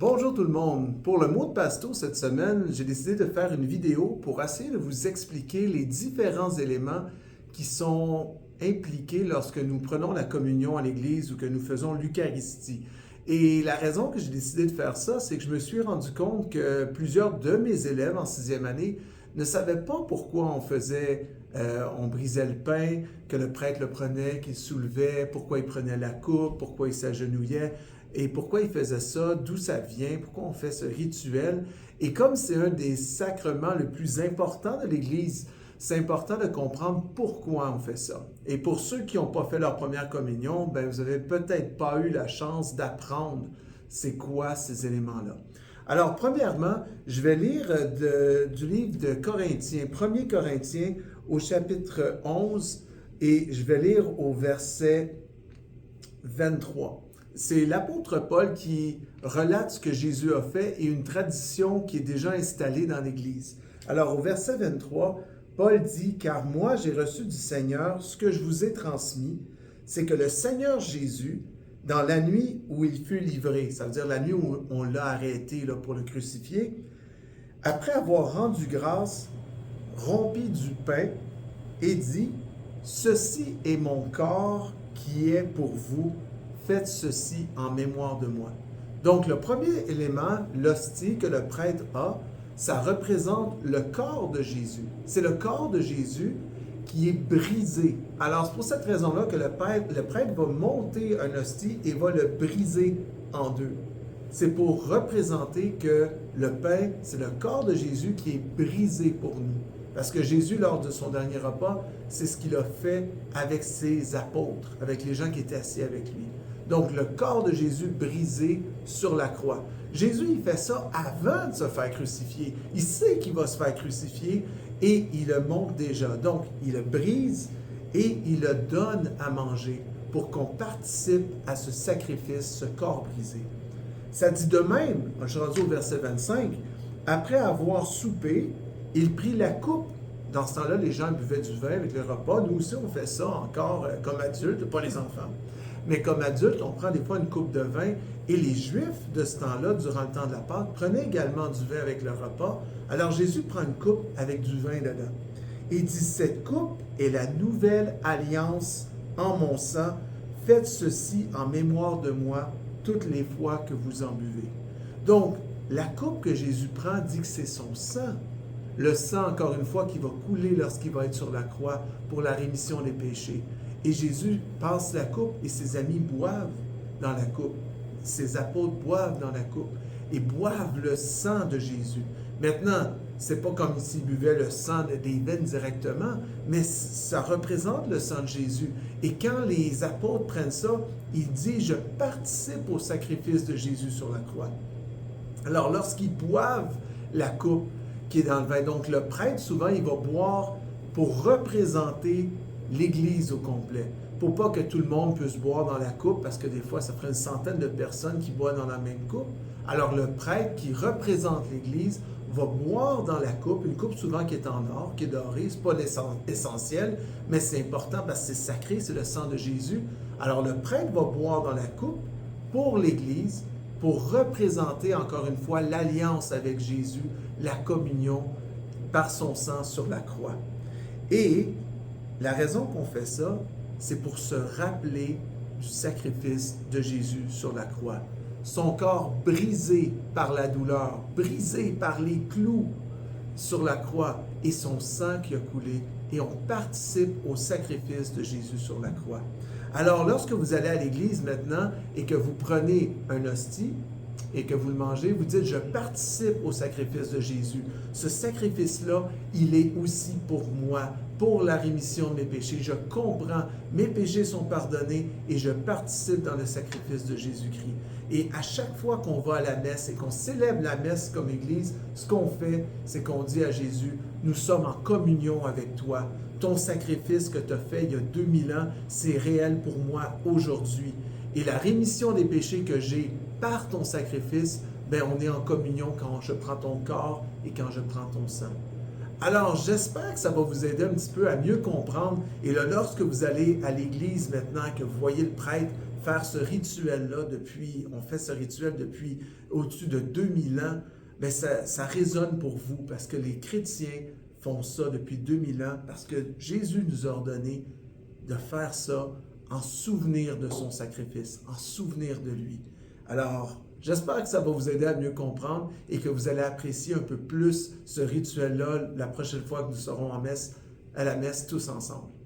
Bonjour tout le monde. Pour le mot de Pasto cette semaine, j'ai décidé de faire une vidéo pour essayer de vous expliquer les différents éléments qui sont impliqués lorsque nous prenons la communion à l'Église ou que nous faisons l'Eucharistie. Et la raison que j'ai décidé de faire ça, c'est que je me suis rendu compte que plusieurs de mes élèves en sixième année ne savaient pas pourquoi on brisait le pain, que le prêtre le prenait, qu'il soulevait, pourquoi il prenait la coupe, pourquoi il s'agenouillait. Et pourquoi il faisait ça, d'où ça vient, pourquoi on fait ce rituel. Et comme c'est un des sacrements le plus importants de l'Église, c'est important de comprendre pourquoi on fait ça. Et pour ceux qui n'ont pas fait leur première communion, ben vous n'avez peut-être pas eu la chance d'apprendre c'est quoi ces éléments-là. Alors, premièrement, je vais lire du livre de Corinthiens, 1er Corinthiens au chapitre 11, et je vais lire au verset 23. C'est l'apôtre Paul qui relate ce que Jésus a fait et une tradition qui est déjà installée dans l'Église. Alors au verset 23, Paul dit « Car moi j'ai reçu du Seigneur ce que je vous ai transmis, c'est que le Seigneur Jésus, dans la nuit où il fut livré, ça veut dire la nuit où on l'a arrêté pour le crucifier, après avoir rendu grâce, rompit du pain et dit « Ceci est mon corps qui est pour vous. Faites ceci en mémoire de moi. » Donc, le premier élément, l'hostie que le prêtre a, ça représente le corps de Jésus. C'est le corps de Jésus qui est brisé. Alors, c'est pour cette raison-là que le prêtre va monter un hostie et va le briser en deux. C'est pour représenter que le pain, c'est le corps de Jésus qui est brisé pour nous. Parce que Jésus, lors de son dernier repas, c'est ce qu'il a fait avec ses apôtres, avec les gens qui étaient assis avec lui. Donc, le corps de Jésus brisé sur la croix. Jésus, il fait ça avant de se faire crucifier. Il sait qu'il va se faire crucifier et il le montre déjà. Donc, il le brise et il le donne à manger pour qu'on participe à ce sacrifice, ce corps brisé. Ça dit de même, je suis rendu au verset 25, après avoir soupé, il prit la coupe. Dans ce temps-là, les gens buvaient du vin avec le repas. Nous aussi, on fait ça encore comme adultes, pas les enfants. Mais comme adultes, on prend des fois une coupe de vin et les Juifs de ce temps-là, durant le temps de la Pâque, prenaient également du vin avec le repas. Alors Jésus prend une coupe avec du vin dedans. Et il dit, cette coupe est la nouvelle alliance en mon sang. Faites ceci en mémoire de moi toutes les fois que vous en buvez. Donc, la coupe que Jésus prend dit que c'est son sang. Le sang, encore une fois, qui va couler lorsqu'il va être sur la croix pour la rémission des péchés. Et Jésus passe la coupe et ses amis boivent dans la coupe. Ses apôtres boivent dans la coupe et boivent le sang de Jésus. Maintenant, c'est pas comme s'ils buvaient le sang des veines directement, mais ça représente le sang de Jésus. Et quand les apôtres prennent ça, ils disent « Je participe au sacrifice de Jésus sur la croix ». Alors, lorsqu'ils boivent la coupe qui est dans le vin, donc le prêtre, souvent, il va boire pour représenter l'Église au complet, pour pas que tout le monde puisse boire dans la coupe, parce que des fois, ça ferait une centaine de personnes qui boivent dans la même coupe. Alors, le prêtre qui représente l'Église va boire dans la coupe, une coupe souvent qui est en or, qui est dorée, c'est pas essentiel, mais c'est important parce que c'est sacré, c'est le sang de Jésus. Alors, le prêtre va boire dans la coupe pour l'Église, pour représenter encore une fois l'alliance avec Jésus, la communion par son sang sur la croix. Et la raison qu'on fait ça, c'est pour se rappeler du sacrifice de Jésus sur la croix. Son corps brisé par la douleur, brisé par les clous sur la croix et son sang qui a coulé. Et on participe au sacrifice de Jésus sur la croix. Alors, lorsque vous allez à l'église maintenant et que vous prenez un hostie et que vous le mangez, vous dites « Je participe au sacrifice de Jésus. Ce sacrifice-là, il est aussi pour moi, pour la rémission de mes péchés. Je comprends, mes péchés sont pardonnés et je participe dans le sacrifice de Jésus-Christ. » Et à chaque fois qu'on va à la messe et qu'on célèbre la messe comme Église, ce qu'on fait, c'est qu'on dit à Jésus « Nous sommes en communion avec toi. Ton sacrifice que tu as fait il y a 2000 ans, c'est réel pour moi aujourd'hui. Et la rémission des péchés que j'ai par ton sacrifice, ben on est en communion quand je prends ton corps et quand je prends ton sang. » Alors, j'espère que ça va vous aider un petit peu à mieux comprendre. Et là, lorsque vous allez à l'église maintenant, que vous voyez le prêtre faire ce rituel-là on fait ce rituel depuis au-dessus de 2000 ans, bien ça résonne pour vous parce que les chrétiens font ça depuis 2000 ans parce que Jésus nous a ordonné de faire ça en souvenir de son sacrifice, en souvenir de lui. Alors, j'espère que ça va vous aider à mieux comprendre et que vous allez apprécier un peu plus ce rituel-là la prochaine fois que nous serons à la messe tous ensemble.